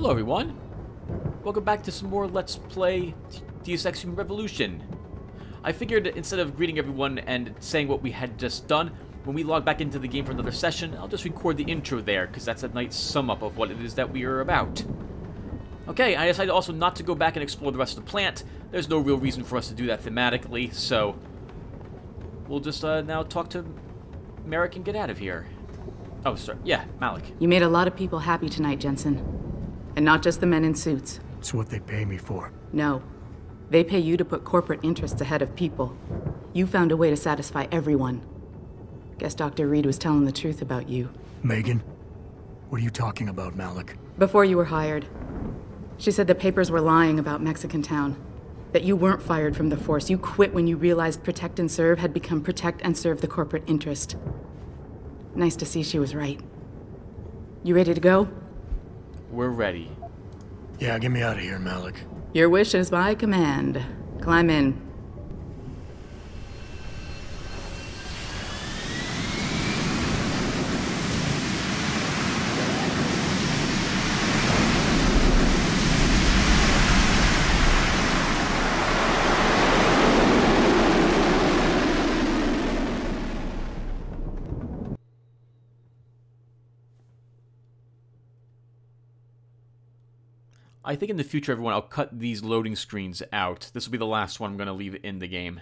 Hello everyone, welcome back to some more Let's Play Deus Ex Human Revolution. I figured instead of greeting everyone and saying what we had just done, when we log back into the game for another session, I'll just record the intro there, because that's a nice sum-up of what it is that we are about. Okay, I decided also not to go back and explore the rest of the plant. There's no real reason for us to do that thematically, so we'll just now talk to Merrick and get out of here. Oh, sorry. Yeah, Malik. You made a lot of people happy tonight, Jensen. And not just the men in suits. It's what they pay me for. No. They pay you to put corporate interests ahead of people. You found a way to satisfy everyone. Guess Dr. Reed was telling the truth about you. Megan? What are you talking about, Malik? Before you were hired, she said the papers were lying about Mexican Town. That you weren't fired from the force. You quit when you realized Protect and Serve had become Protect and Serve the corporate interest. Nice to see she was right. You ready to go? We're ready. Yeah, get me out of here, Malik. Your wish is my command. Climb in. I think in the future, everyone, I'll cut these loading screens out. This will be the last one I'm going to leave in the game.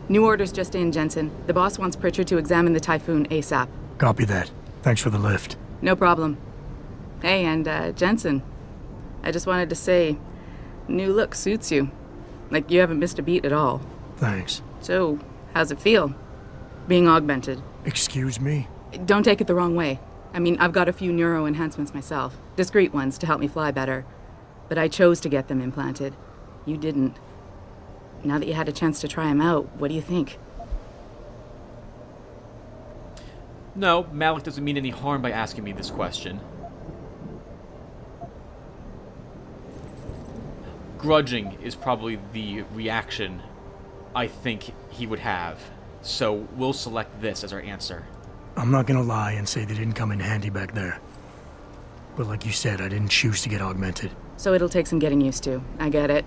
New orders just in, Jensen. The boss wants Pritchard to examine the Typhoon ASAP. Copy that. Thanks for the lift. No problem. Hey, and Jensen, I just wanted to say, new look suits you. Like you haven't missed a beat at all. Thanks. So, how's it feel? Being augmented? Excuse me? Don't take it the wrong way. I mean, I've got a few neuro enhancements myself. Discreet ones to help me fly better. But I chose to get them implanted. You didn't. Now that you had a chance to try them out, what do you think? No, Malik doesn't mean any harm by asking me this question. Grudging is probably the reaction I think he would have. So we'll select this as our answer. I'm not gonna lie and say they didn't come in handy back there. But like you said, I didn't choose to get augmented. So it'll take some getting used to. I get it.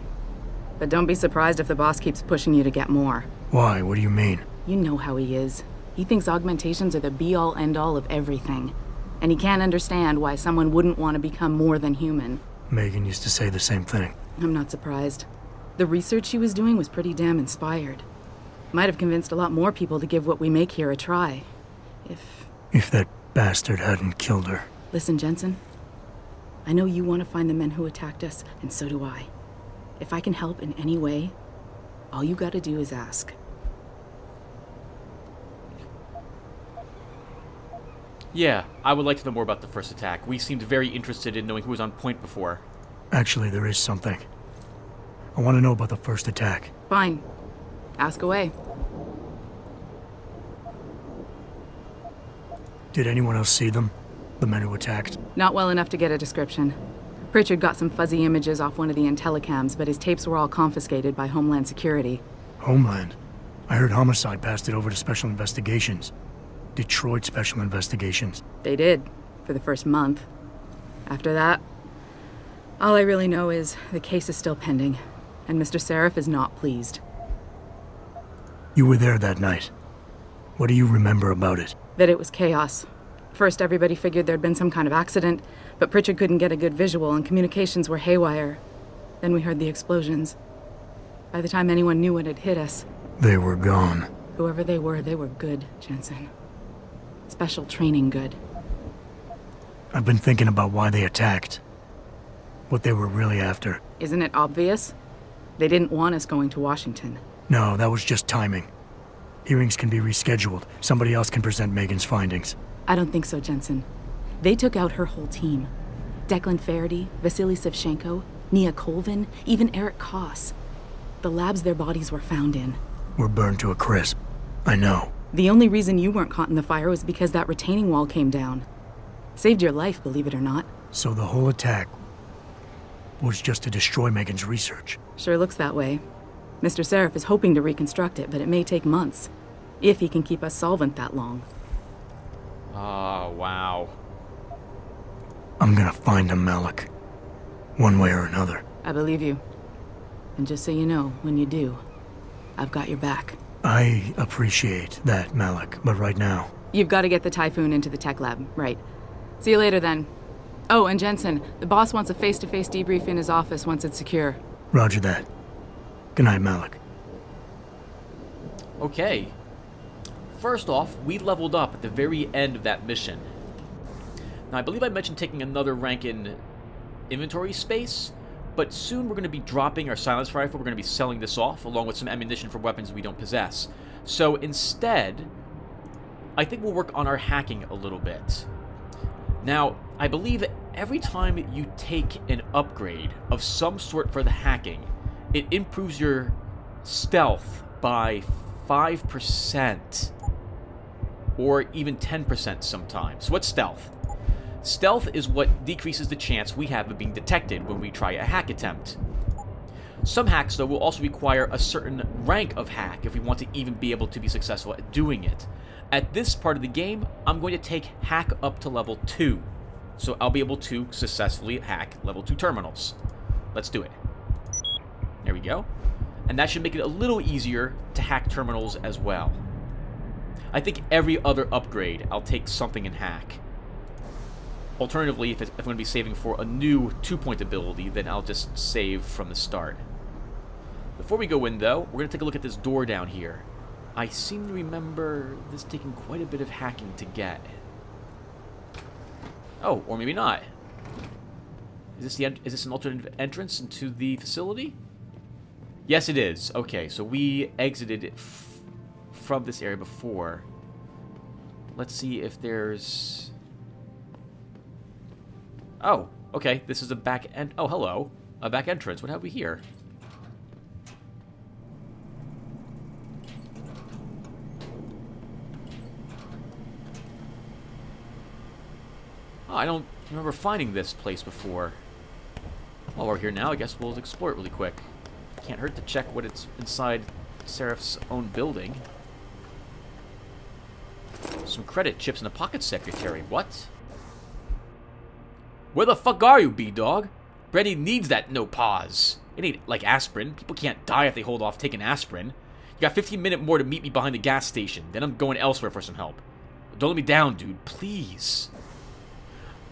But don't be surprised if the boss keeps pushing you to get more. Why? What do you mean? You know how he is. He thinks augmentations are the be-all, end-all of everything. And he can't understand why someone wouldn't want to become more than human. Megan used to say the same thing. I'm not surprised. The research she was doing was pretty damn inspired. Might have convinced a lot more people to give what we make here a try. If that bastard hadn't killed her. Listen, Jensen. I know you want to find the men who attacked us, and so do I. If I can help in any way, all you gotta do is ask. Yeah, I would like to know more about the first attack. We seemed very interested in knowing who was on point before. Actually, there is something. I want to know about the first attack. Fine. Ask away. Did anyone else see them? The men who attacked? Not well enough to get a description. Pritchard got some fuzzy images off one of the intellicams, but his tapes were all confiscated by Homeland Security. Homeland? I heard Homicide passed it over to Special Investigations. Detroit Special Investigations. They did, for the first month. After that, all I really know is the case is still pending, and Mr. Seraph is not pleased. You were there that night. What do you remember about it? That it was chaos. First, everybody figured there'd been some kind of accident, but Pritchard couldn't get a good visual and communications were haywire. Then we heard the explosions. By the time anyone knew what had hit us... They were gone. Whoever they were good, Jensen. Special training good. I've been thinking about why they attacked. What they were really after. Isn't it obvious? They didn't want us going to Washington. No, that was just timing. Hearings can be rescheduled. Somebody else can present Megan's findings. I don't think so, Jensen. They took out her whole team. Declan Faraday, Vasily Savchenko, Nia Colvin, even Eric Koss. The labs their bodies were found in. We're burned to a crisp. I know. The only reason you weren't caught in the fire was because that retaining wall came down. Saved your life, believe it or not. So the whole attack was just to destroy Megan's research. Sure looks that way. Mr. Seraph is hoping to reconstruct it, but it may take months. If he can keep us solvent that long. Oh, wow. I'm gonna find him, Malik. One way or another. I believe you. And just so you know, when you do, I've got your back. I appreciate that, Malik, but right now... You've got to get the Typhoon into the tech lab, right. See you later, then. Oh, and Jensen, the boss wants a face-to-face debrief in his office once it's secure. Roger that. Good night, Malik. Okay. First off, we leveled up at the very end of that mission. Now, I believe I mentioned taking another rank in inventory space, but soon we're going to be dropping our silenced rifle. We're going to be selling this off, along with some ammunition for weapons we don't possess. So instead, I think we'll work on our hacking a little bit. Now, I believe every time you take an upgrade of some sort for the hacking, it improves your stealth by 5%, or even 10% sometimes. So what's stealth? Stealth is what decreases the chance we have of being detected when we try a hack attempt. Some hacks, though, will also require a certain rank of hack if we want to even be able to be successful at doing it. At this part of the game, I'm going to take hack up to level 2. So I'll be able to successfully hack level 2 terminals. Let's do it. There we go. And that should make it a little easier to hack terminals as well. I think every other upgrade, I'll take something in hack. Alternatively, if I'm going to be saving for a new 2-point ability, then I'll just save from the start. Before we go in, though, we're going to take a look at this door down here. I seem to remember this taking quite a bit of hacking to get. Oh, or maybe not. Is this an alternate entrance into the facility? Yes, it is. Okay, so we exited from this area before. Let's see if there's... Oh, okay. This is a back end. Oh, hello. A back entrance. What have we here? Oh, I don't remember finding this place before. Well, we're here now. I guess we'll explore it really quick. Can't hurt to check what it's inside Seraph's own building. Some credit chips and a pocket secretary. What? Where the fuck are you, B-Dog? Brady needs that no pause. It ain't like aspirin. People can't die if they hold off taking aspirin. You got 15 minutes more to meet me behind the gas station. Then I'm going elsewhere for some help. Don't let me down, dude. Please.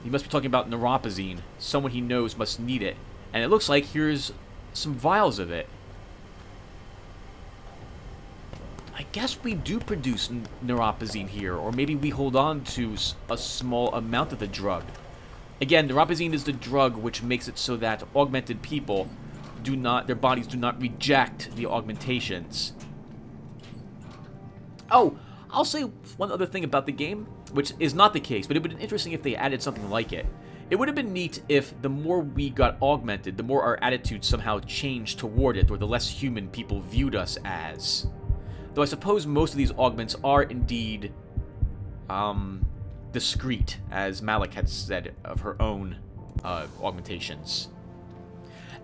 He must be talking about neuropazine. Someone he knows must need it. And it looks like here's some vials of it. I guess we do produce neuropazine here. Or maybe we hold on to a small amount of the drug. Again, neuropazine is the drug which makes it so that augmented people do not, their bodies do not reject the augmentations. Oh, I'll say one other thing about the game, which is not the case, but it would have been interesting if they added something like it. It would have been neat if the more we got augmented, the more our attitude somehow changed toward it, or the less human people viewed us as. Though I suppose most of these augments are indeed, discreet, as Malik had said of her own augmentations.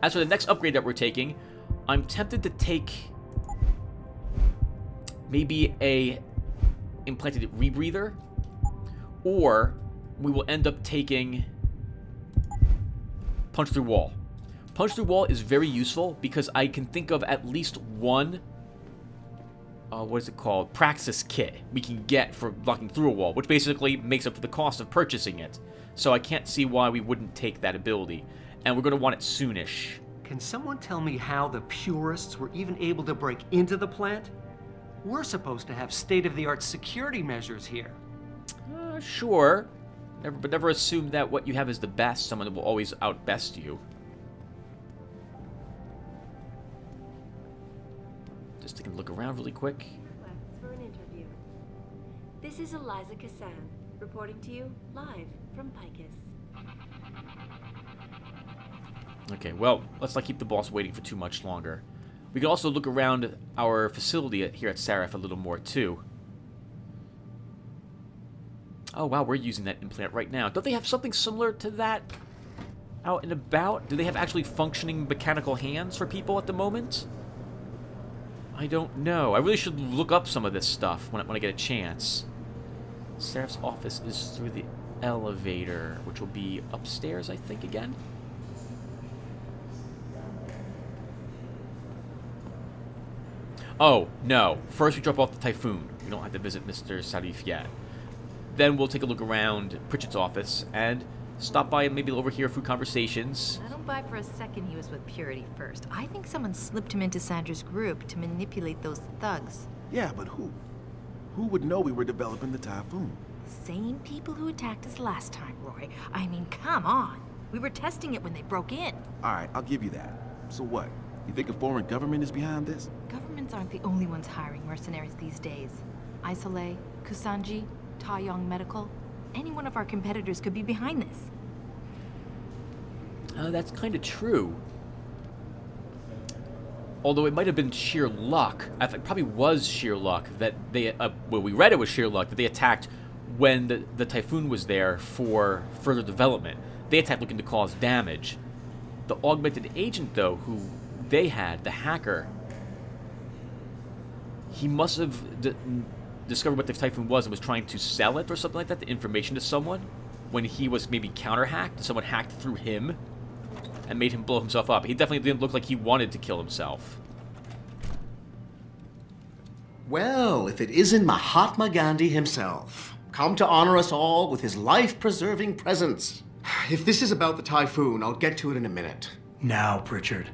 As for the next upgrade that we're taking, I'm tempted to take maybe a implanted rebreather, or we will end up taking punch through wall. Punch through wall is very useful because I can think of at least one what is it called? Praxis kit we can get for blocking through a wall, which basically makes up for the cost of purchasing it. So I can't see why we wouldn't take that ability. And we're going to want it soonish. Can someone tell me how the purists were even able to break into the plant? We're supposed to have state-of-the-art security measures here. Sure. But never assume that what you have is the best. Someone will always outbest you. Just take a look around really quick. Requests for an interview. This is Eliza Cassan, reporting to you live from Picus. Okay, well, let's not keep the boss waiting for too much longer. We can also look around our facility here at Seraph a little more, too. Oh, wow, we're using that implant right now. Don't they have something similar to that out and about? Do they have actually functioning mechanical hands for people at the moment? I don't know. I really should look up some of this stuff when I get a chance. Seraph's office is through the elevator, which will be upstairs, I think, again. Oh, no. First we drop off the Typhoon. We don't have to visit Mr. Sarif yet. Then we'll take a look around Pritchett's office and stop by and maybe overhear a few conversations. I don't buy for a second he was with Purity first. I think someone slipped him into Sandra's group to manipulate those thugs. Yeah, but who? Who would know we were developing the Typhoon? Same people who attacked us last time, Roy. I mean, come on. We were testing it when they broke in. All right, I'll give you that. So what? You think a foreign government is behind this? Governments aren't the only ones hiring mercenaries these days. Isolé, Kusanji, Taeyong Medical. Any one of our competitors could be behind this. That's kind of true. Although it might have been sheer luck. I think it probably was sheer luck that they... well, we read it was sheer luck that they attacked when the Typhoon was there for further development. They attacked looking to cause damage. The augmented agent, though, who they had, the hacker, he must have discovered what the Typhoon was and was trying to sell it or something like that, the information to someone, when he was maybe counter-hacked. Someone hacked through him and made him blow himself up. He definitely didn't look like he wanted to kill himself. Well, if it isn't Mahatma Gandhi himself, come to honor us all with his life-preserving presence. If this is about the Typhoon, I'll get to it in a minute. Now, Pritchard.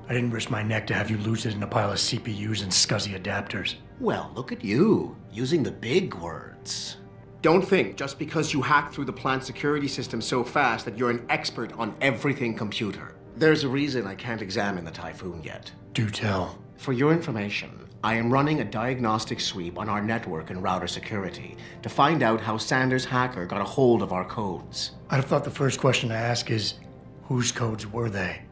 I didn't risk my neck to have you lose it in a pile of CPUs and scuzzy adapters. Well, look at you, using the big words. Don't think just because you hacked through the plant security system so fast that you're an expert on everything computer. There's a reason I can't examine the Typhoon yet. Do tell. For your information, I am running a diagnostic sweep on our network and router security to find out how Sanders' hacker got a hold of our codes. I'd have thought the first question to ask is, whose codes were they?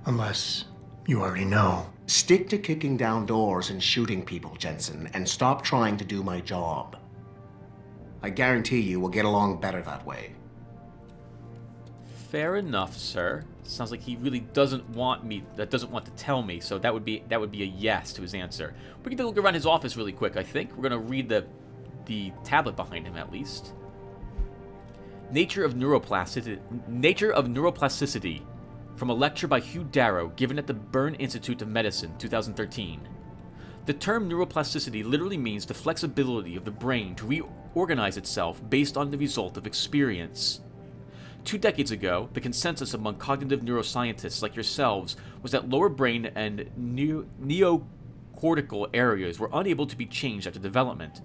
Unless you already know. Stick to kicking down doors and shooting people, Jensen, and stop trying to do my job. I guarantee you we'll get along better that way. Fair enough, sir. Sounds like he really doesn't want to tell me, so that would be a yes to his answer. We can take a look around his office really quick, I think. We're gonna read the tablet behind him at least. Nature of Neuroplasticity. From a lecture by Hugh Darrow given at the Byrne Institute of Medicine, 2013. The term neuroplasticity literally means the flexibility of the brain to reorganize itself based on the result of experience. 2 decades ago, the consensus among cognitive neuroscientists like yourselves was that lower brain and neocortical areas were unable to be changed after development,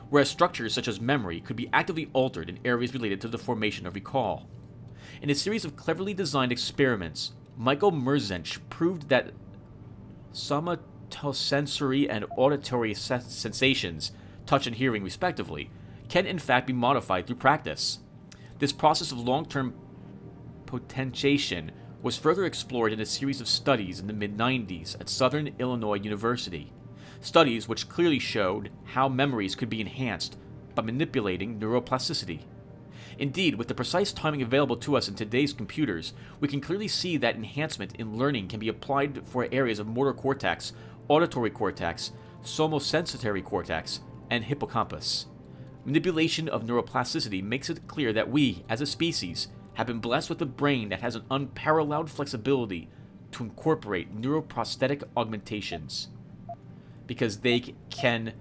whereas structures such as memory could be actively altered in areas related to the formation of recall. In a series of cleverly designed experiments, Michael Merzench proved that somatosensory and auditory sensations, touch and hearing respectively, can in fact be modified through practice. This process of long-term potentiation was further explored in a series of studies in the mid-90s at Southern Illinois University. Studies which clearly showed how memories could be enhanced by manipulating neuroplasticity. Indeed, with the precise timing available to us in today's computers, we can clearly see that enhancement in learning can be applied for areas of motor cortex, auditory cortex, somatosensory cortex, and hippocampus. Manipulation of neuroplasticity makes it clear that we, as a species, have been blessed with a brain that has an unparalleled flexibility to incorporate neuroprosthetic augmentations, because they can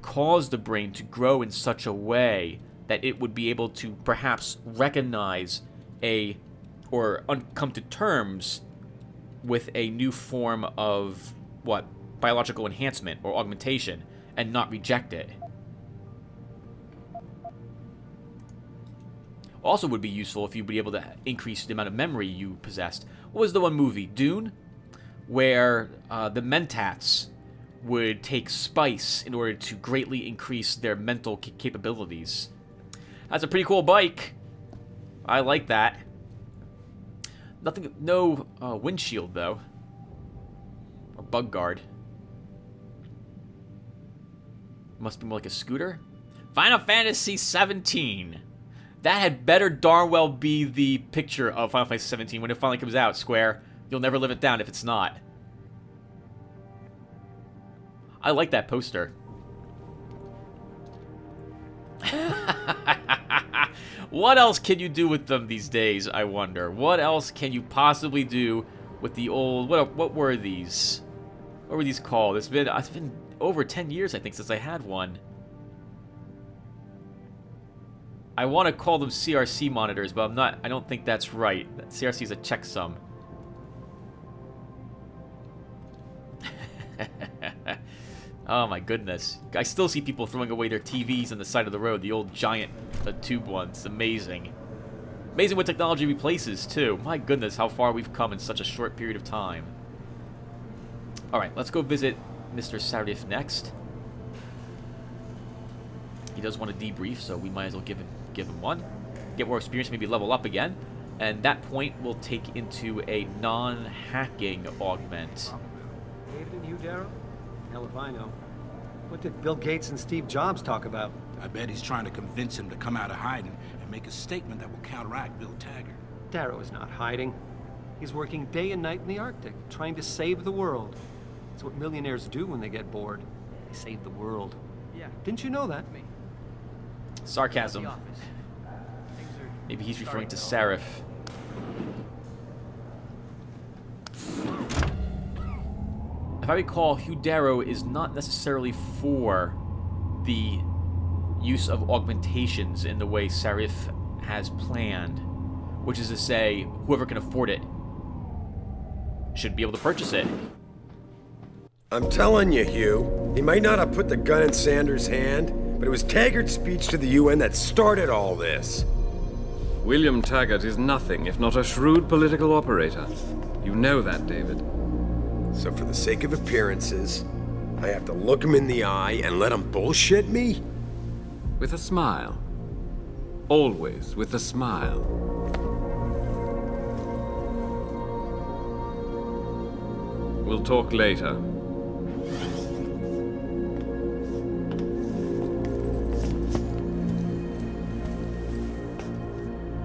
cause the brain to grow in such a way that it would be able to perhaps recognize or come to terms with a new form of, biological enhancement or augmentation, and not reject it. Also would be useful if you'd be able to increase the amount of memory you possessed. What was the one movie, Dune? Where the Mentats would take spice in order to greatly increase their mental capabilities. That's a pretty cool bike. I like that. Nothing, no windshield though. Or bug guard. Must be more like a scooter. Final Fantasy 17. That had better darn well be the picture of Final Fantasy 17 when it finally comes out, Square. You'll never live it down if it's not. I like that poster. What else can you do with them these days, I wonder? What else can you possibly do with the old... What were these? What were these called? It's been over 10 years, I think, since I had one. I want to call them CRC monitors, but I don't think that's right. CRC is a checksum. Oh my goodness. I still see people throwing away their TVs on the side of the road, the old giant tube ones. Amazing. Amazing what technology replaces, too. My goodness, how far we've come in such a short period of time. Alright, let's go visit Mr. Sarif next. He does want to debrief, so we might as well give him one. Get more experience, maybe level up again. And that point will take into a non-hacking augment. David and you, Darrow? Hell if I know. What did Bill Gates and Steve Jobs talk about? I bet he's trying to convince him to come out of hiding and make a statement that will counteract Bill Taggart. Darrow is not hiding. He's working day and night in the Arctic, trying to save the world. It's what millionaires do when they get bored. They save the world. Yeah. Didn't you know that? Sarcasm. Maybe he's referring to Sarif. If I recall, Hugh Darrow is not necessarily for the use of augmentations in the way Sarif has planned. Which is to say, whoever can afford it should be able to purchase it. I'm telling you, Hugh, he might not have put the gun in Sanders' hand, but it was Taggart's speech to the UN that started all this. William Taggart is nothing if not a shrewd political operator. You know that, David. So for the sake of appearances, I have to look him in the eye and let him bullshit me? With a smile. Always with a smile. We'll talk later.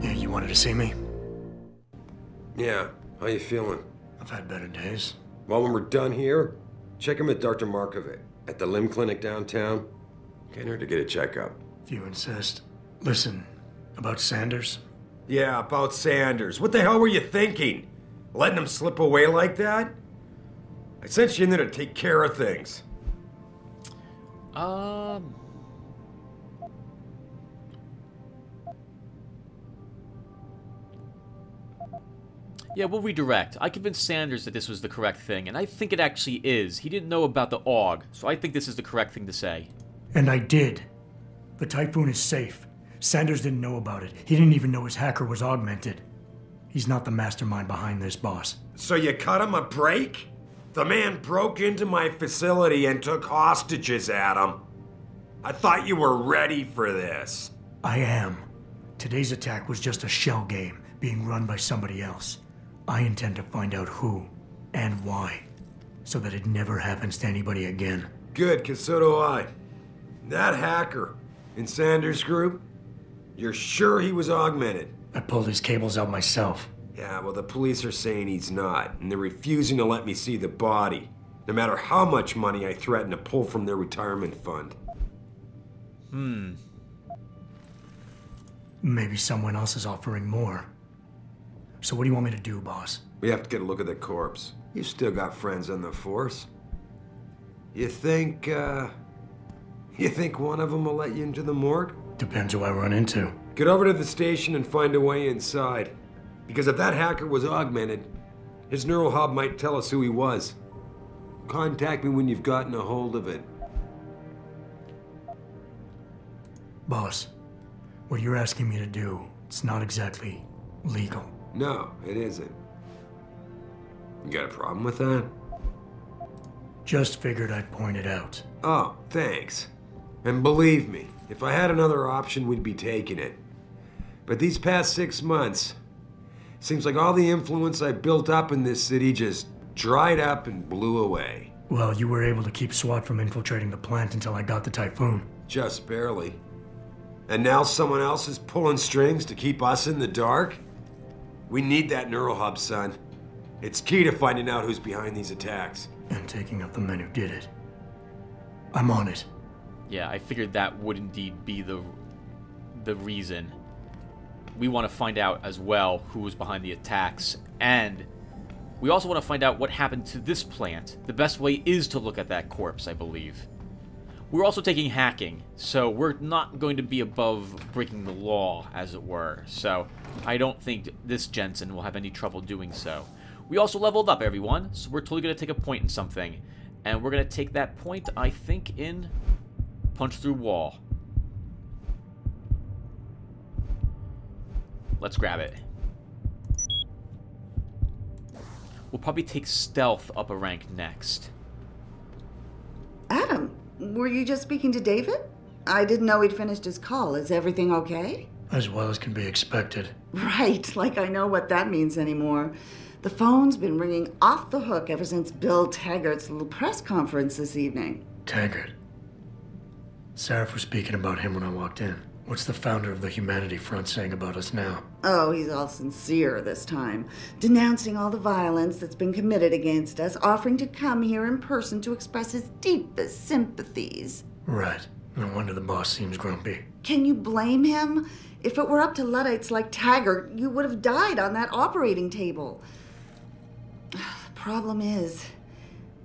Yeah, you wanted to see me? Yeah, how you feeling? I've had better days. Well, when we're done here, check him at Dr. Markovic at the limb clinic downtown. Get her to get a checkup. If you insist. Listen, about Sanders? Yeah, about Sanders. What the hell were you thinking? Letting him slip away like that? I sent you in there to take care of things. Yeah, we'll redirect. I convinced Sanders that this was the correct thing, and I think it actually is. He didn't know about the AUG, so I think this is the correct thing to say. And I did. The Typhoon is safe. Sanders didn't know about it. He didn't even know his hacker was augmented. He's not the mastermind behind this, boss. So you cut him a break? The man broke into my facility and took hostages at him. I thought you were ready for this. I am. Today's attack was just a shell game being run by somebody else. I intend to find out who and why, so that it never happens to anybody again. Good, 'cause so do I. That hacker in Sanders' group, you're sure he was augmented? I pulled his cables out myself. Yeah, well, the police are saying he's not, and they're refusing to let me see the body, no matter how much money I threaten to pull from their retirement fund. Maybe someone else is offering more. So what do you want me to do, boss? We have to get a look at the corpse. You've still got friends on the force. You think one of them will let you into the morgue? Depends who I run into. Get over to the station and find a way inside. Because if that hacker was augmented, his neural hub might tell us who he was. Contact me when you've gotten a hold of it. Boss, what you're asking me to do, it's not exactly legal. No, it isn't. You got a problem with that? Just figured I'd point it out. Oh, thanks. And believe me, if I had another option, we'd be taking it. But these past 6 months, Seems like all the influence I built up in this city just dried up and blew away. Well, you were able to keep SWAT from infiltrating the plant until I got the Typhoon. Just barely. And now someone else is pulling strings to keep us in the dark? We need that neural hub, son. It's key to finding out who's behind these attacks. And taking out the men who did it. I'm on it. Yeah, I figured that would indeed be the reason. We want to find out as well who was behind the attacks, and we also want to find out what happened to this plant. The best way is to look at that corpse, I believe. We're also taking hacking, so we're not going to be above breaking the law, as it were. So I don't think this Jensen will have any trouble doing so. We also leveled up, everyone, so we're totally going to take a point in something. And we're going to take that point, I think, in punch through wall. Let's grab it. We'll probably take stealth up a rank next. Adam, were you just speaking to David? I didn't know he'd finished his call. Is everything okay? As well as can be expected. Right, like I know what that means anymore. The phone's been ringing off the hook ever since Bill Taggart's little press conference this evening. Taggart. Sarah was speaking about him when I walked in. What's the founder of the Humanity Front saying about us now? Oh, he's all sincere this time, denouncing all the violence that's been committed against us, offering to come here in person to express his deepest sympathies. Right. No wonder the boss seems grumpy. Can you blame him? If it were up to Luddites like Taggart, you would have died on that operating table. The problem is,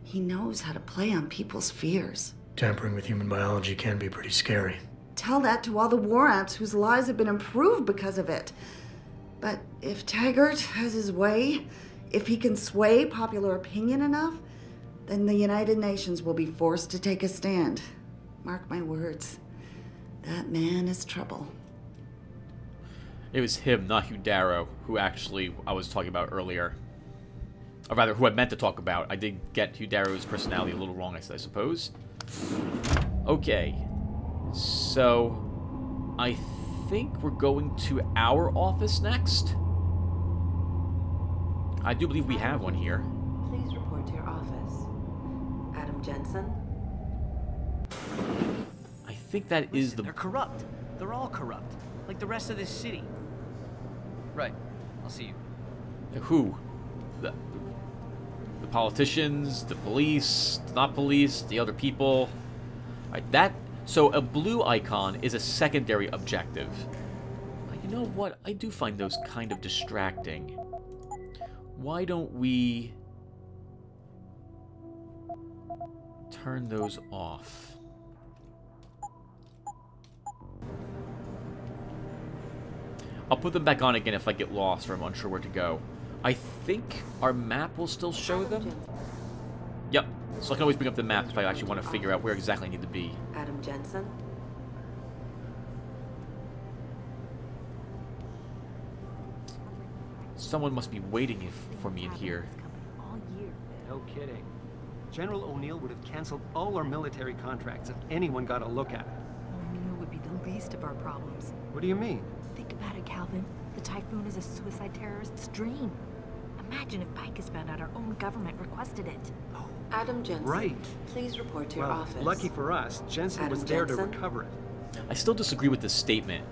he knows how to play on people's fears. Tampering with human biology can be pretty scary. Tell that to all the war ants whose lives have been improved because of it. But if Taggart has his way, if he can sway popular opinion enough, then the United Nations will be forced to take a stand. Mark my words. That man is trouble. It was him, not Hugh Darrow, who actually I was talking about earlier. Or rather, who I meant to talk about. I did get Hugh Darrow's personality a little wrong, I suppose. Okay. So, I think we're going to our office next. I do believe we have one here. Please report to your office. Adam Jensen? I think that is the... They're corrupt. They're all corrupt. Like the rest of this city. Right. I'll see you. Who? The politicians, the police, the not police, the other people. Alright, so a blue icon is a secondary objective. You know what? I do find those kind of distracting. Why don't we turn those off? I'll put them back on again if I get lost or I'm unsure where to go. I think our map will still show them. Yep. So I can always bring up the map if I actually want to figure out where exactly I need to be. Adam Jensen? Someone must be waiting for me in here. No kidding. General O'Neill would have canceled all our military contracts if anyone got a look at it. O'Neill would be the least of our problems. What do you mean? Think about it, Calvin. The Typhoon is a suicide terrorist's dream. Imagine if Picus found out our own government requested it. Oh, Adam Jensen. right. Please report to your office. Lucky for us, Jensen Adam was there Jensen? to recover it. I still disagree with this statement.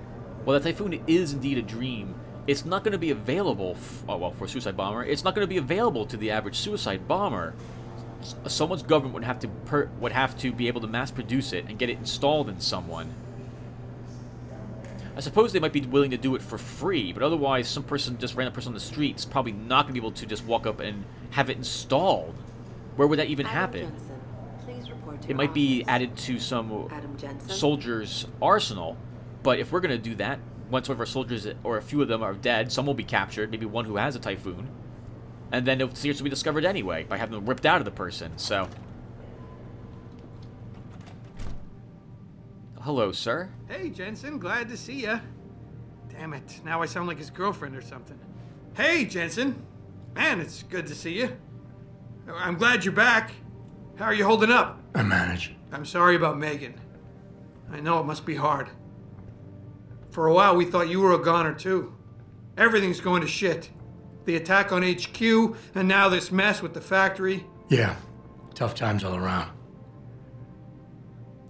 While the Typhoon is indeed a dream, it's not going to be available, for a suicide bomber, it's not going to be available to the average suicide bomber. Someone's government would have to be able to mass produce it and get it installed in someone. I suppose they might be willing to do it for free, but otherwise some random person on the street is probably not going to be able to just walk up and have it installed. Where would that even happen? It might be added to some soldier's arsenal, but if we're going to do that, once one of our soldiers, or a few of them, are dead, some will be captured, maybe one who has a Typhoon, and then it'll seriously be discovered anyway, by having them ripped out of the person, so... Hello, sir. Hey, Jensen, glad to see ya. Damn it, now I sound like his girlfriend or something. Hey, Jensen. Man, it's good to see you. I'm glad you're back. How are you holding up? I manage. I'm sorry about Megan. I know it must be hard. For a while, we thought you were a goner, too. Everything's going to shit. The attack on HQ, and now this mess with the factory. Yeah, tough times all around.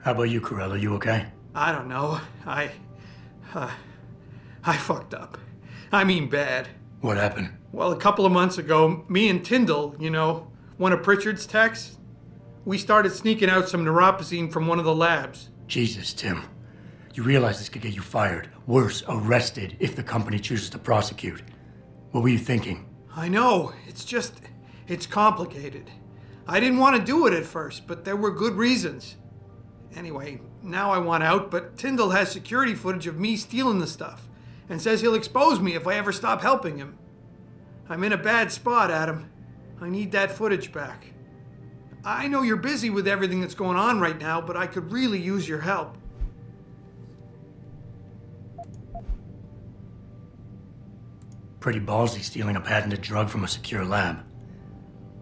How about you, Corella? You okay? I don't know. I fucked up. I mean bad. What happened? Well, a couple of months ago, me and Tyndall, you know, one of Pritchard's techs, we started sneaking out some neuropozyne from one of the labs. Jesus, Tim. You realize this could get you fired. Worse, arrested if the company chooses to prosecute. What were you thinking? I know. It's complicated. I didn't want to do it at first, but there were good reasons. Anyway, now I want out, but Tyndall has security footage of me stealing the stuff and says he'll expose me if I ever stop helping him. I'm in a bad spot, Adam. I need that footage back. I know you're busy with everything that's going on right now, but I could really use your help. Pretty ballsy stealing a patented drug from a secure lab.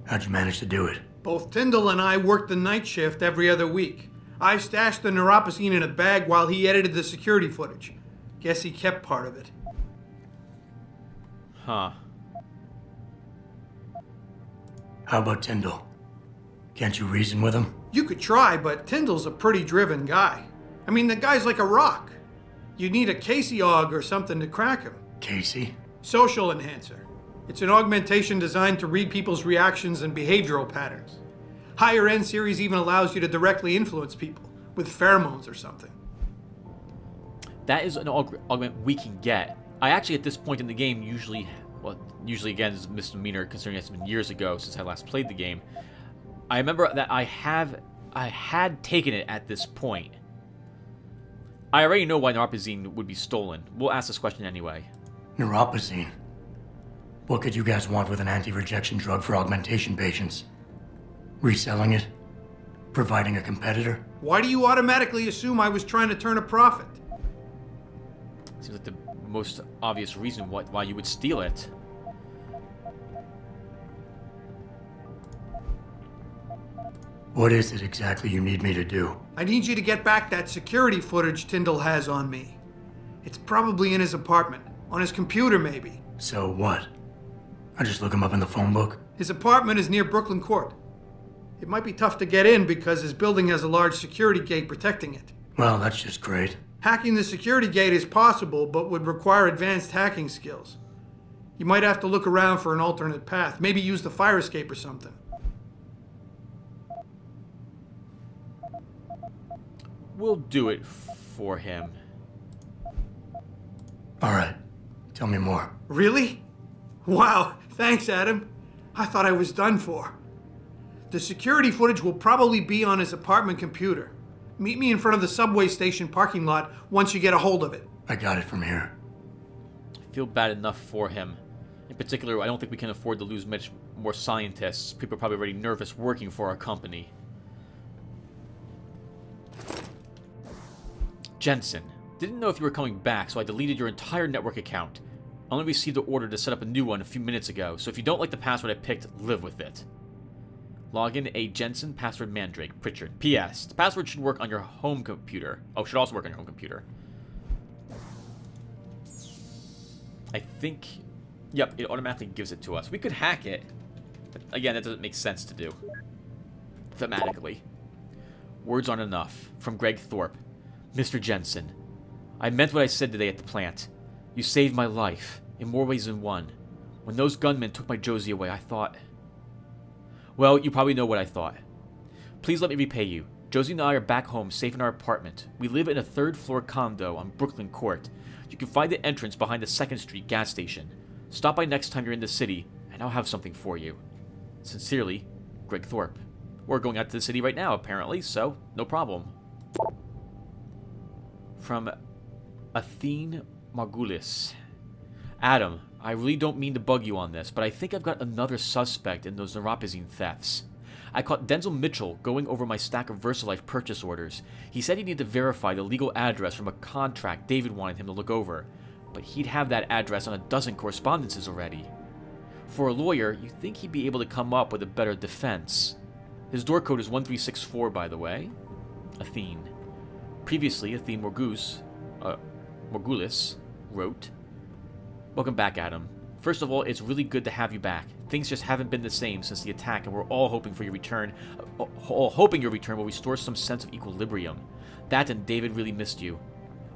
How'd you manage to do it? Both Tyndall and I worked the night shift every other week. I stashed the neuropozyne in a bag while he edited the security footage. Guess he kept part of it. Huh. How about Tyndall? Can't you reason with him? You could try, but Tyndall's a pretty driven guy. I mean, the guy's like a rock. You need a Casey aug or something to crack him. Casey? Social enhancer. It's an augmentation designed to read people's reactions and behavioral patterns. Higher end series even allows you to directly influence people with pheromones or something. That is an augment we can get. I actually, at this point in the game, usually again, is a misdemeanor considering it's been years ago since I last played the game. I remember that I had taken it at this point. I already know why neuropozyne would be stolen. We'll ask this question anyway. Neuropozyne? What could you guys want with an anti-rejection drug for augmentation patients? Reselling it? Providing a competitor? Why do you automatically assume I was trying to turn a profit? Seems like the most obvious reason why you would steal it. What is it exactly you need me to do? I need you to get back that security footage Tyndall has on me. It's probably in his apartment. On his computer, maybe. So what? I just look him up in the phone book? His apartment is near Brooklyn Court. It might be tough to get in because his building has a large security gate protecting it. Well, that's just great. Hacking the security gate is possible, but would require advanced hacking skills. You might have to look around for an alternate path. Maybe use the fire escape or something. We'll do it for him. All right. Tell me more. Really? Wow. Thanks, Adam. I thought I was done for. The security footage will probably be on his apartment computer. Meet me in front of the subway station parking lot once you get a hold of it. I got it from here. I feel bad enough for him. In particular, I don't think we can afford to lose much more scientists. People are probably already nervous working for our company. Jensen. Didn't know if you were coming back, so I deleted your entire network account. I only received the order to set up a new one a few minutes ago, so if you don't like the password I picked, live with it. Login A. Jensen, password Mandrake, Pritchard. P.S. The password should work on your home computer. Oh, should also work on your home computer. I think... Yep, it automatically gives it to us. We could hack it. But again, that doesn't make sense to do. Thematically. Words aren't enough. From Greg Thorpe. Mr. Jensen. I meant what I said today at the plant. You saved my life, in more ways than one. When those gunmen took my Josie away, I thought... Well, you probably know what I thought. Please let me repay you. Josie and I are back home, safe in our apartment. We live in a third-floor condo on Brooklyn Court. You can find the entrance behind the 2nd Street gas station. Stop by next time you're in the city, and I'll have something for you. Sincerely, Greg Thorpe. We're going out to the city right now, apparently, so no problem. From Athene Margulis. Adam, I really don't mean to bug you on this, but I think I've got another suspect in those neuropozyne thefts. I caught Denzel Mitchell going over my stack of VersaLife purchase orders. He said he needed to verify the legal address from a contract David wanted him to look over, but he'd have that address on a dozen correspondences already. For a lawyer, you'd think he'd be able to come up with a better defense. His door code is 1364, by the way. Athene. Previously, Athene Morgulis wrote, Welcome back, Adam. First of all, it's really good to have you back. Things just haven't been the same since the attack, and we're all hoping for your return. All hoping your return will restore some sense of equilibrium. That and David really missed you.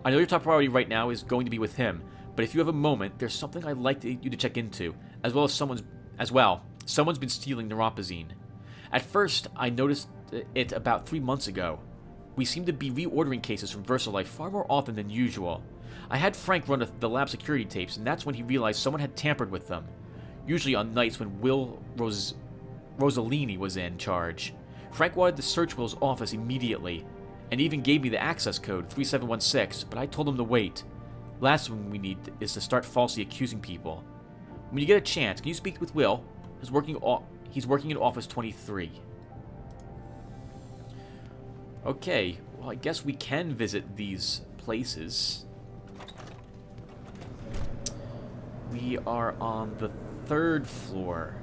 I know your top priority right now is going to be with him, but if you have a moment, there's something I'd like you to check into, as well. Someone's been stealing neuropazine. At first, I noticed it about 3 months ago. We seem to be reordering cases from VersaLife far more often than usual. I had Frank run the lab security tapes, and that's when he realized someone had tampered with them. Usually on nights when Rossellini was in charge. Frank wanted to search Will's office immediately, and even gave me the access code, 3716, but I told him to wait. Last thing we need is to start falsely accusing people. When you get a chance, can you speak with Will? He's working in Office 23. Okay, well, I guess we can visit these places. We are on the 3rd floor.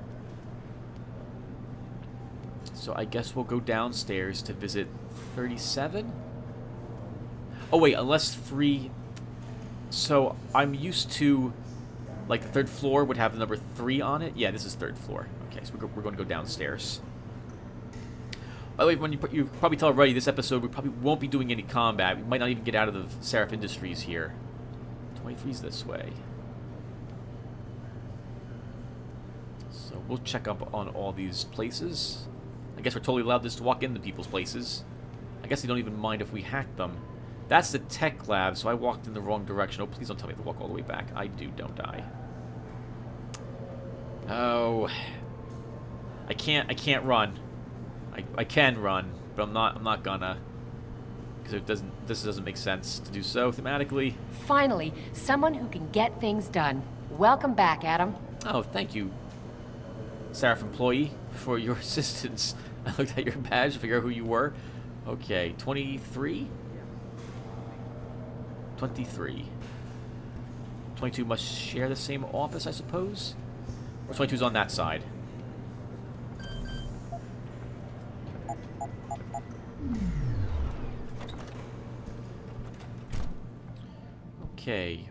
So I guess we'll go downstairs to visit 37? Oh wait, unless 3... So I'm used to... Like the 3rd floor would have the number 3 on it? Yeah, this is 3rd floor. Okay, so we're going to go downstairs. By the way, when you probably tell already, this episode we probably won't be doing any combat. We might not even get out of the Seraph Industries here. 23's this way. So we'll check up on all these places. I guess we're totally allowed just to walk into people's places. I guess they don't even mind if we hack them. That's the tech lab, so I walked in the wrong direction. Oh, please don't tell me to walk all the way back. I do, don't I? Oh, I can't run. I can run, but I'm not gonna, because this doesn't make sense to do so thematically. Finally, someone who can get things done. Welcome back, Adam. Oh, thank you, Seraph employee, for your assistance. I looked at your badge to figure out who you were. Okay, 23? 23. 22 must share the same office, I suppose? Or 22's on that side. Okay.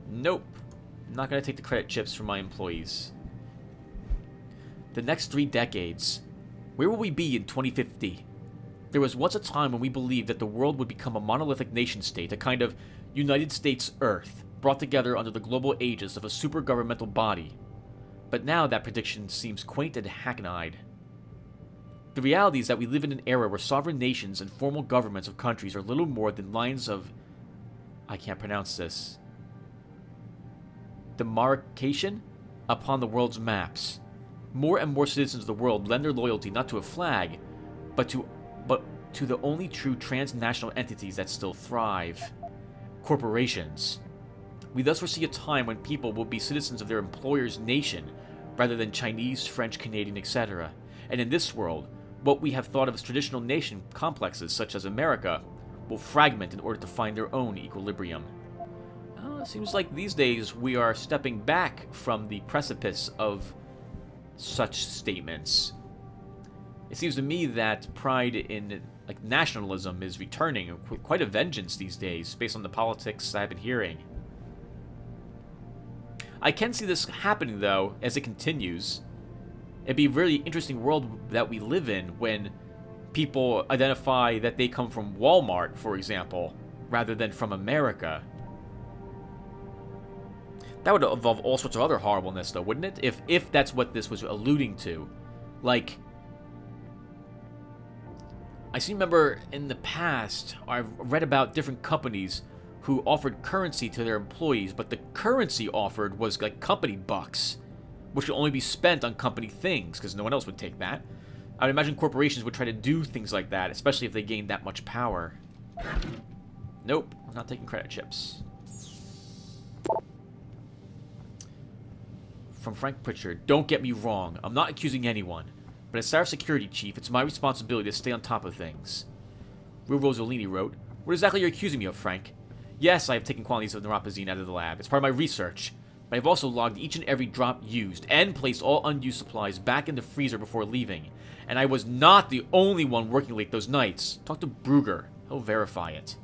Nope. I'm not going to take the credit chips from my employees. The next 3 decades. Where will we be in 2050? There was once a time when we believed that the world would become a monolithic nation-state, a kind of United States Earth, brought together under the global aegis of a super-governmental body. But now that prediction seems quaint and hackneyed. The reality is that we live in an era where sovereign nations and formal governments of countries are little more than lines of... I can't pronounce this. Demarcation upon the world's maps. More and more citizens of the world lend their loyalty not to a flag, but to the only true transnational entities that still thrive. Corporations. We thus foresee a time when people will be citizens of their employer's nation, rather than Chinese, French, Canadian, etc. And in this world, what we have thought of as traditional nation complexes, such as America, will fragment in order to find their own equilibrium. It seems like these days we are stepping back from the precipice of such statements. It seems to me that pride in nationalism is returning with quite a vengeance these days, based on the politics I've been hearing. I can see this happening, though, as it continues. It'd be a really interesting world that we live in when people identify that they come from Walmart, for example, rather than from America. That would involve all sorts of other horribleness, though, wouldn't it? If that's what this was alluding to. Like, I remember in the past, I've read about different companies who offered currency to their employees, but the currency offered was like company bucks, which could only be spent on company things, because no one else would take that. I would imagine corporations would try to do things like that, especially if they gained that much power. Nope, I'm not taking credit chips. From Frank Pritchard, don't get me wrong, I'm not accusing anyone, but as Seraph Security Chief, it's my responsibility to stay on top of things. Will Rossellini wrote, what exactly are you accusing me of, Frank? Yes, I have taken quantities of neuropazine out of the lab. It's part of my research. But I've also logged each and every drop used, and placed all unused supplies back in the freezer before leaving. And I was not the only one working late those nights. Talk to Brugger. He'll verify it.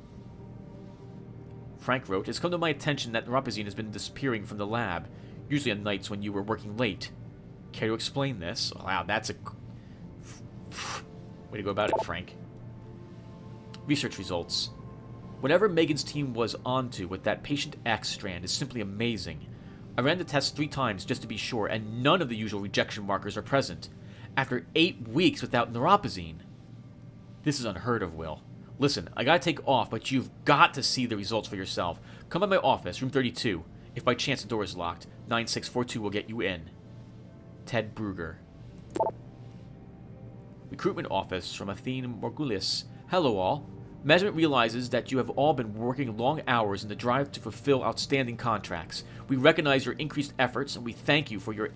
Frank wrote, "It's come to my attention that neuropozyne has been disappearing from the lab, usually on nights when you were working late. Care to explain this?" Wow, that's a... way to go about it, Frank. Research results. Whatever Megan's team was onto with that Patient X strand is simply amazing. I ran the test 3 times just to be sure, and none of the usual rejection markers are present. After 8 weeks without neuropozyne. This is unheard of, Will. Listen, I gotta take off, but you've got to see the results for yourself. Come by my office, room 32. If by chance the door is locked, 9642 will get you in. Ted Brugger. Recruitment office from Athene Morgulis. Hello all. Management realizes that you have all been working long hours in the drive to fulfill outstanding contracts. We recognize your increased efforts, and we thank you for your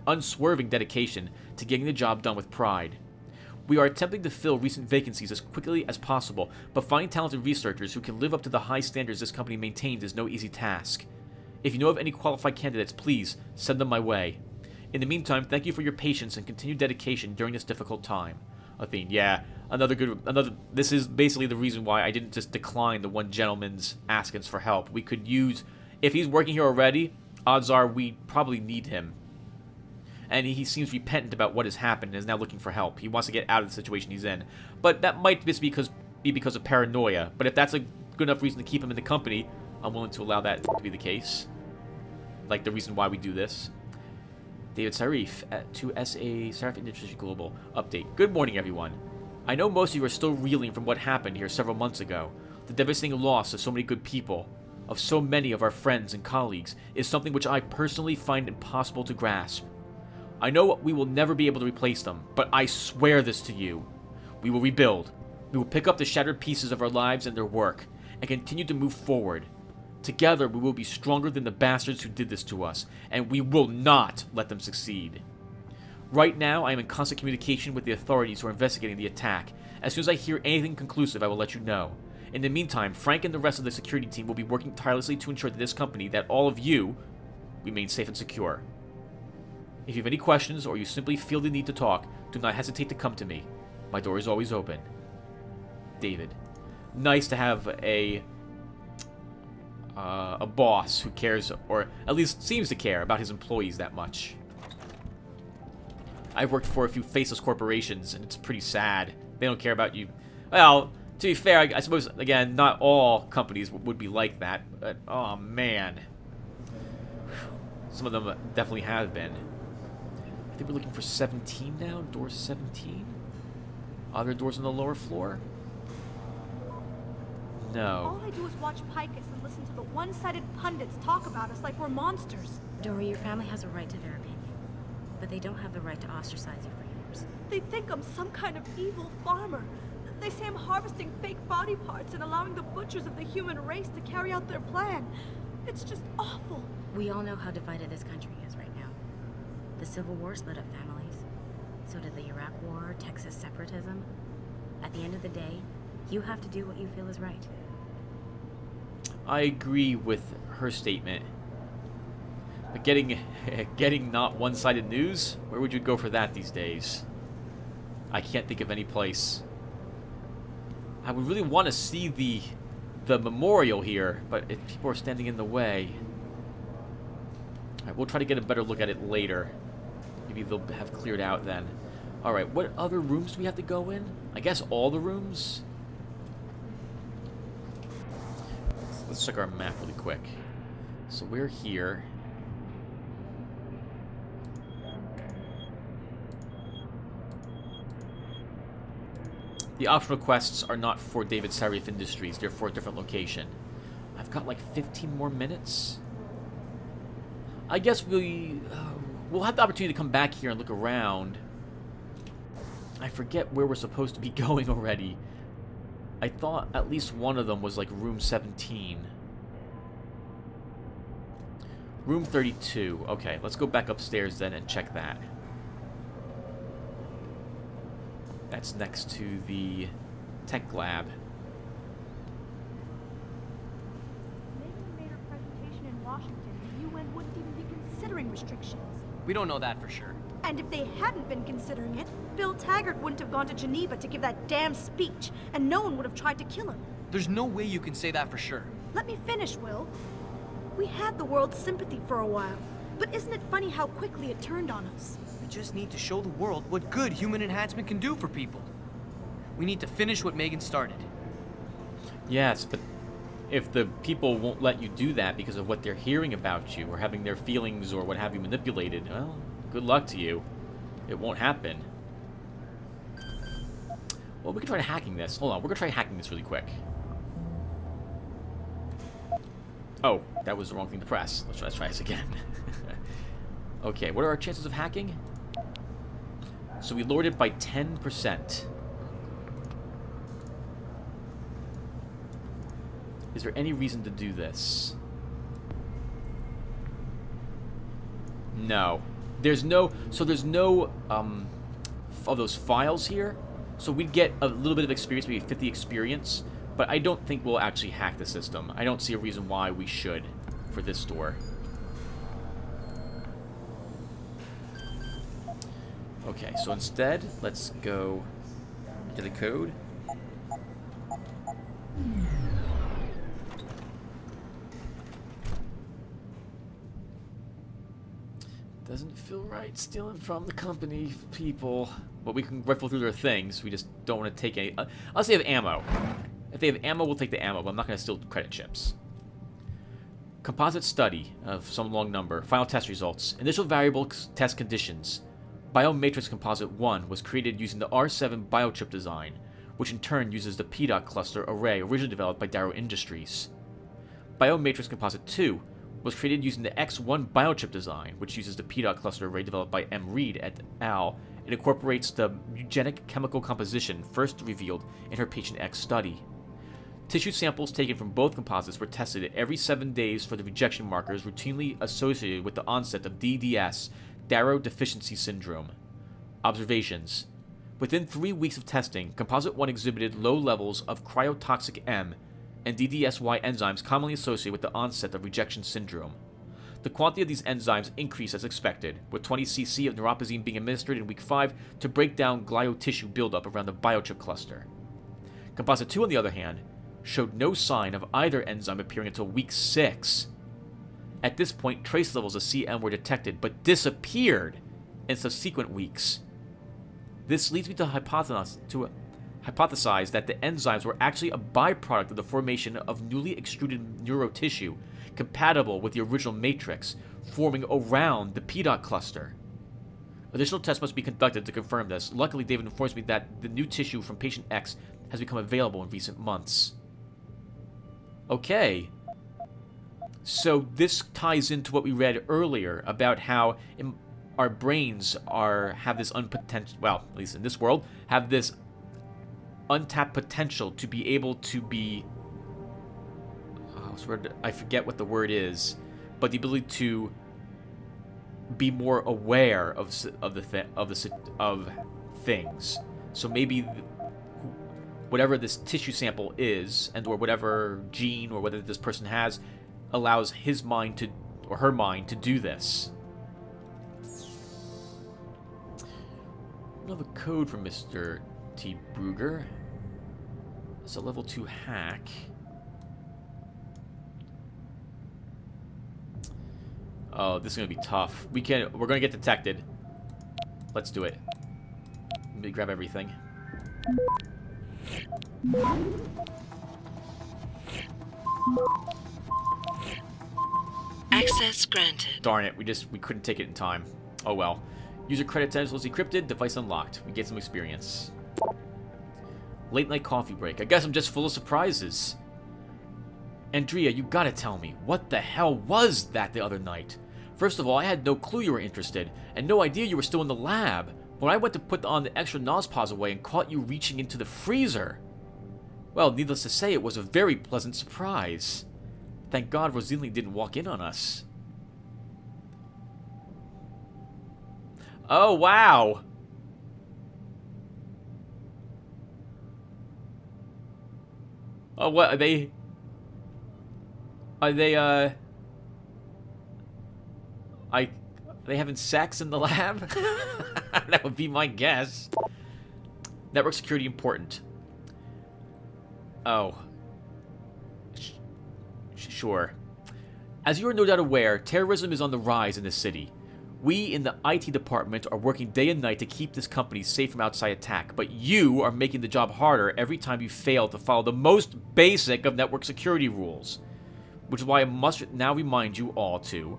unswerving dedication to getting the job done with pride. We are attempting to fill recent vacancies as quickly as possible, but finding talented researchers who can live up to the high standards this company maintains is no easy task. If you know of any qualified candidates, please send them my way. In the meantime, thank you for your patience and continued dedication during this difficult time. Athene, yeah, this is basically the reason why I didn't just decline the one gentleman's askance for help. We could use, if he's working here already, odds are we probably need him. And he seems repentant about what has happened and is now looking for help. He wants to get out of the situation he's in. But that might just be because of paranoia. But if that's a good enough reason to keep him in the company, I'm willing to allow that to be the case. Like the reason why we do this. David Sarif to SA Sarif Industries Global update. Good morning, everyone. I know most of you are still reeling from what happened here several months ago. The devastating loss of so many good people, of so many of our friends and colleagues, is something which I personally find impossible to grasp. I know we will never be able to replace them, but I swear this to you. We will rebuild. We will pick up the shattered pieces of our lives and their work, and continue to move forward. Together, we will be stronger than the bastards who did this to us, and we will not let them succeed. Right now, I am in constant communication with the authorities who are investigating the attack. As soon as I hear anything conclusive, I will let you know. In the meantime, Frank and the rest of the security team will be working tirelessly to ensure that this company, that all of you, remain safe and secure. If you have any questions, or you simply feel the need to talk, do not hesitate to come to me. My door is always open. David. Nice to have a boss who cares, or at least seems to care, about his employees that much. I've worked for a few faceless corporations, and it's pretty sad. They don't care about you. Well, to be fair, I suppose, again, not all companies would be like that, but, oh man. Some of them definitely have been. I think we're looking for 17 now, door 17? Are there doors on the lower floor? No. All I do is watch Picus and listen to the one-sided pundits talk about us like we're monsters. Dory, your family has a right to their opinion, but they don't have the right to ostracize you for yours. They think I'm some kind of evil farmer. They say I'm harvesting fake body parts and allowing the butchers of the human race to carry out their plan. It's just awful. We all know how divided this country is right now. The Civil War split up families. So did the Iraq War, Texas separatism. At the end of the day, you have to do what you feel is right. I agree with her statement. But getting not one-sided news? Where would you go for that these days? I can't think of any place. I would really want to see the memorial here, but if people are standing in the way. Alright, we'll try to get a better look at it later. Maybe they'll have cleared out then. Alright, what other rooms do we have to go in? I guess all the rooms? Let's check our map really quick. So we're here. The optional quests are not for David Sarif Industries. They're for a different location. I've got like 15 more minutes. I guess we'll have the opportunity to come back here and look around. I forget where we're supposed to be going already. I thought at least one of them was like room 17. Room 32. Okay, let's go back upstairs then and check that. That's next to the tech lab. Megan made her presentation in Washington. The UN wouldn't even be considering restrictions. We don't know that for sure. And if they hadn't been considering it, Bill Taggart wouldn't have gone to Geneva to give that damn speech, and no one would have tried to kill him. There's no way you can say that for sure. Let me finish, Will. We had the world's sympathy for a while, but isn't it funny how quickly it turned on us? We just need to show the world what good human enhancement can do for people. We need to finish what Megan started. Yes, but if the people won't let you do that because of what they're hearing about you or having their feelings or what have you manipulated, well, good luck to you. It won't happen. Well, we can try hacking this. Hold on, we're gonna try hacking this really quick. Oh, that was the wrong thing to press. Let's try this again. Okay, what are our chances of hacking? So we lowered it by 10%. Is there any reason to do this? No. There's no of those files here. So we'd get a little bit of experience, maybe 50 experience, but I don't think we'll actually hack the system. I don't see a reason why we should for this store. Okay, so instead, let's go to the code. Doesn't feel right stealing from the company people. But we can rifle through their things. We just don't want to take any... unless they have ammo. If they have ammo, we'll take the ammo, but I'm not going to steal credit chips. Composite study of some long number. Final test results. Initial variable test conditions. Biomatrix Composite 1 was created using the R7 biochip design, which in turn uses the PDOT cluster array originally developed by Darrow Industries. Biomatrix Composite 2 was created using the X1 biochip design, which uses the PDOT cluster array developed by M. Reed et al. It incorporates the eugenic chemical composition first revealed in her Patient X study. Tissue samples taken from both composites were tested every 7 days for the rejection markers routinely associated with the onset of DDS, Darrow Deficiency Syndrome. Observations. Within 3 weeks of testing, Composite 1 exhibited low levels of cryotoxic M and DDSY enzymes commonly associated with the onset of rejection syndrome. The quantity of these enzymes increased as expected, with 20 cc of neuropozyne being administered in week 5 to break down glio tissue buildup around the biochip cluster. Composite 2, on the other hand, showed no sign of either enzyme appearing until week 6. At this point, trace levels of CM were detected, but disappeared in subsequent weeks. This leads me to hypothesize that the enzymes were actually a byproduct of the formation of newly extruded neurotissue compatible with the original matrix, forming around the PDOT cluster. Additional tests must be conducted to confirm this. Luckily, David informs me that the new tissue from Patient X has become available in recent months. Okay. So this ties into what we read earlier about how our brains have this unpotential, well, at least in this world, have this untapped potential to be able to be, I forget what the word is, but the ability to be more aware of things. So maybe whatever this tissue sample is, and or whatever gene or whether this person has, allows his mind to, or her mind, to do this. Another code from Mr. T. Brugger. It's a level 2 hack. Oh, this is gonna be tough. We're gonna get detected. Let's do it. Let me grab everything. Access granted. Darn it, we couldn't take it in time. Oh well. User credentials encrypted, device unlocked. We get some experience. Late night coffee break. I guess I'm just full of surprises. Andrea, you gotta tell me, what the hell was that the other night? First of all, I had no clue you were interested, and no idea you were still in the lab. When I went to put on the extra Nospaws away and caught you reaching into the freezer. Well, needless to say, it was a very pleasant surprise. Thank God Rosalie didn't walk in on us. Oh, wow. Oh, what, are they having sex in the lab? That would be my guess. Network security important. Oh. Sure. As you are no doubt aware, terrorism is on the rise in this city. We in the IT department are working day and night to keep this company safe from outside attack, but you are making the job harder every time you fail to follow the most basic of network security rules. Which is why I must now remind you all to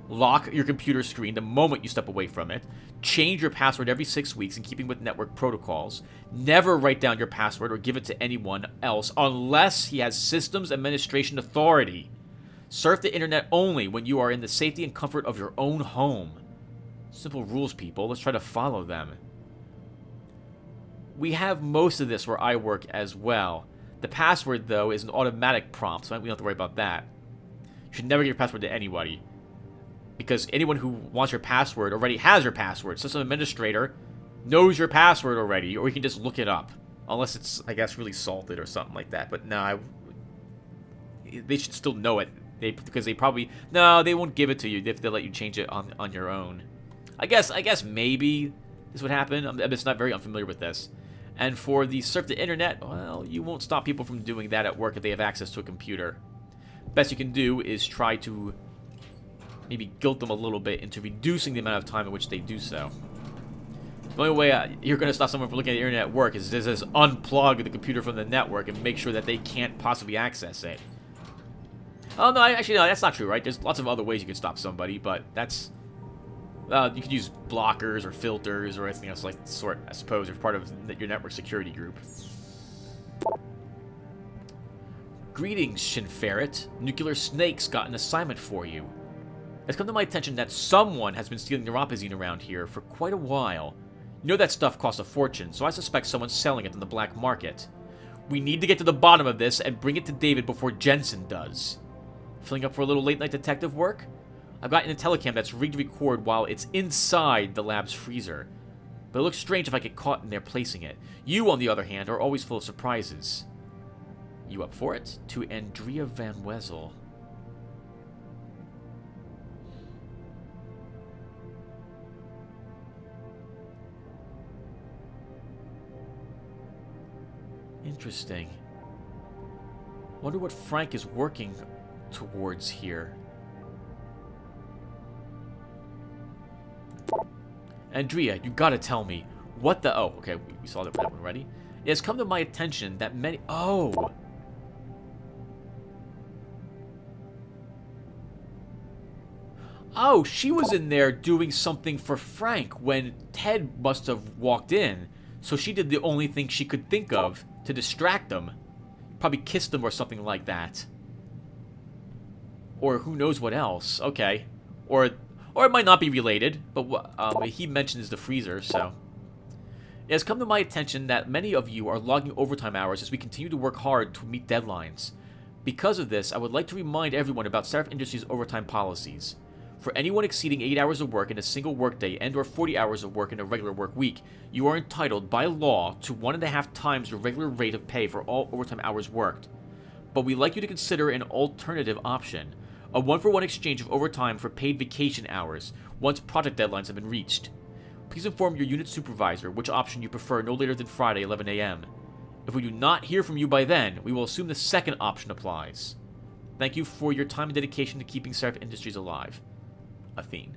lock your computer screen the moment you step away from it, change your password every 6 weeks in keeping with network protocols, never write down your password or give it to anyone else unless he has systems administration authority. Surf the internet only when you are in the safety and comfort of your own home. Simple rules, people. Let's try to follow them. We have most of this where I work as well. The password, though, is an automatic prompt, so we don't have to worry about that. You should never give your password to anybody, because anyone who wants your password already has your password. System administrator knows your password already, or you can just look it up. Unless it's, I guess, really salted or something like that. But no, they should still know it. Because they probably... No, they won't give it to you if they let you change it on your own. I guess maybe this would happen. I'm just not very unfamiliar with this. And for the surf the internet, well, you won't stop people from doing that at work if they have access to a computer. Best you can do is try to maybe guilt them a little bit into reducing the amount of time in which they do so. The only way you're going to stop someone from looking at the internet at work is to just unplug the computer from the network and make sure that they can't possibly access it. Oh, no, actually, no, that's not true, right? There's lots of other ways you can stop somebody, but that's... you could use blockers or filters or anything else like the sort, I suppose, if part of your network security group. Greetings, Shinferret. Nuclear Snake's got an assignment for you. It's come to my attention that someone has been stealing neuropozyne around here for quite a while. You know that stuff costs a fortune, so I suspect someone's selling it on the black market. We need to get to the bottom of this and bring it to David before Jensen does. Filling up for a little late-night detective work? I've got an telecam that's rigged to record while it's inside the lab's freezer. But it looks strange if I get caught in there placing it. You, on the other hand, are always full of surprises. You up for it? To Andrea Van Wezel. Interesting. Wonder what Frank is working towards here. Andrea, you gotta tell me, what the... Oh, okay, we saw that one already. It has come to my attention that many... Oh! Oh, she was in there doing something for Frank when Ted must have walked in. So she did the only thing she could think of to distract him. Probably kissed him or something like that. Or who knows what else. Okay. Or it might not be related, but he mentions the freezer, so... It has come to my attention that many of you are logging overtime hours as we continue to work hard to meet deadlines. Because of this, I would like to remind everyone about Seraph Industries' overtime policies. For anyone exceeding 8 hours of work in a single workday and or 40 hours of work in a regular work week, you are entitled by law to 1.5 times your regular rate of pay for all overtime hours worked. But we'd like you to consider an alternative option. A 1-for-1 exchange of overtime for paid vacation hours, once project deadlines have been reached. Please inform your unit supervisor which option you prefer no later than Friday, 11 a.m. If we do not hear from you by then, we will assume the second option applies. Thank you for your time and dedication to keeping Seraph Industries alive. Athene.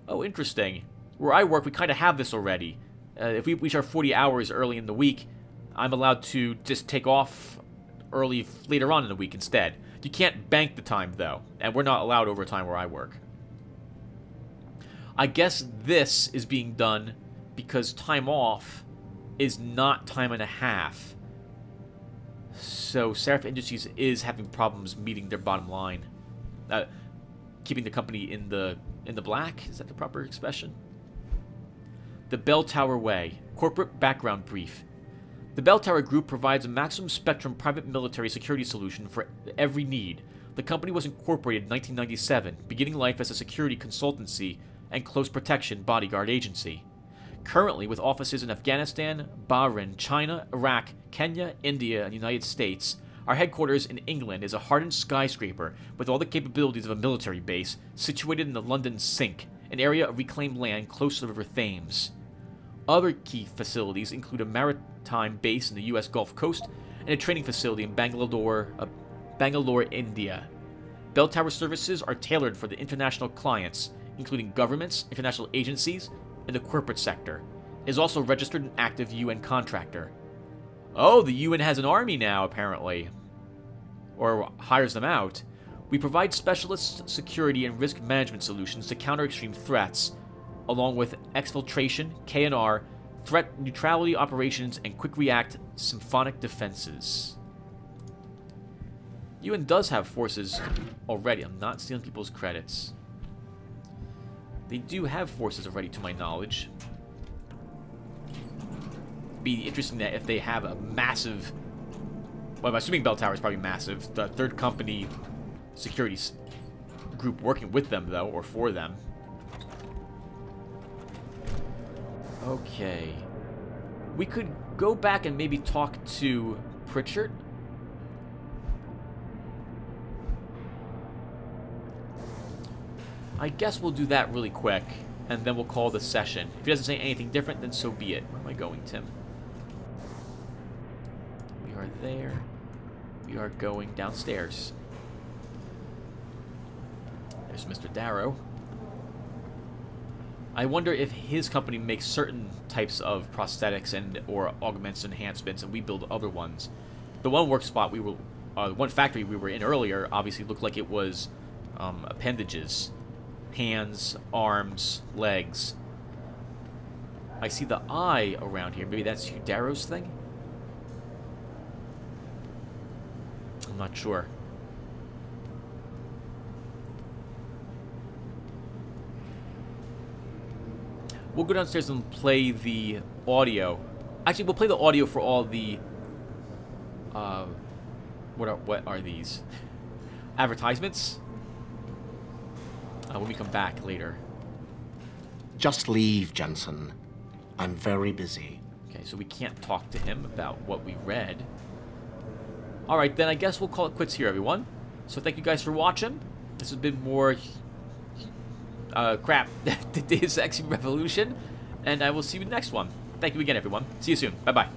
Oh, interesting. Where I work, we kind of have this already. If we reach our 40 hours early in the week, I'm allowed to just take off early later on in the week instead. You can't bank the time, though, and we're not allowed overtime where I work. I guess this is being done because time off is not time and a half. So Seraph Industries is having problems meeting their bottom line. Keeping the company in the black? Is that the proper expression? The Bell Tower Way. Corporate background brief. The Bell Tower Group provides a maximum spectrum private military security solution for every need. The company was incorporated in 1997, beginning life as a security consultancy and close protection bodyguard agency. Currently, with offices in Afghanistan, Bahrain, China, Iraq, Kenya, India, and the United States, our headquarters in England is a hardened skyscraper with all the capabilities of a military base, situated in the London Sink, an area of reclaimed land close to the River Thames. Other key facilities include a maritime base in the U.S. Gulf Coast and a training facility in Bangalore, Bangalore, India. Bell tower services are tailored for the international clients, including governments, international agencies, and the corporate sector. It is also registered and active UN contractor. Oh, the UN has an army now, apparently. Or hires them out. We provide specialist security and risk management solutions to counter extreme threats, along with exfiltration, K&R, threat neutrality operations, and quick react symphonic defenses. UN does have forces already. I'm not stealing people's credits. They do have forces already, to my knowledge. It'd be interesting that if they have a massive... Well, I'm assuming Bell Tower is probably massive. The third company security group working with them, though, or for them. Okay. We could go back and maybe talk to Pritchard. I guess we'll do that really quick, and then we'll call the session. If he doesn't say anything different, then so be it. Where am I going, Tim? We are there. We are going downstairs. There's Mr. Darrow. I wonder if his company makes certain types of prosthetics and or augments enhancements, and we build other ones. The one work spot we were, one factory we were in earlier, obviously looked like it was appendages. Hands, arms, legs. I see the eye around here. Maybe that's Darrow's thing? I'm not sure. We'll go downstairs and play the audio. Actually, we'll play the audio for all the... what are these? Advertisements? When we come back later. Just leave, Jensen. I'm very busy. Okay, so we can't talk to him about what we read. Alright, then I guess we'll call it quits here, everyone. So thank you guys for watching. This has been more... the Deus Ex Revolution. And I will see you in the next one. Thank you again, everyone. See you soon. Bye-bye.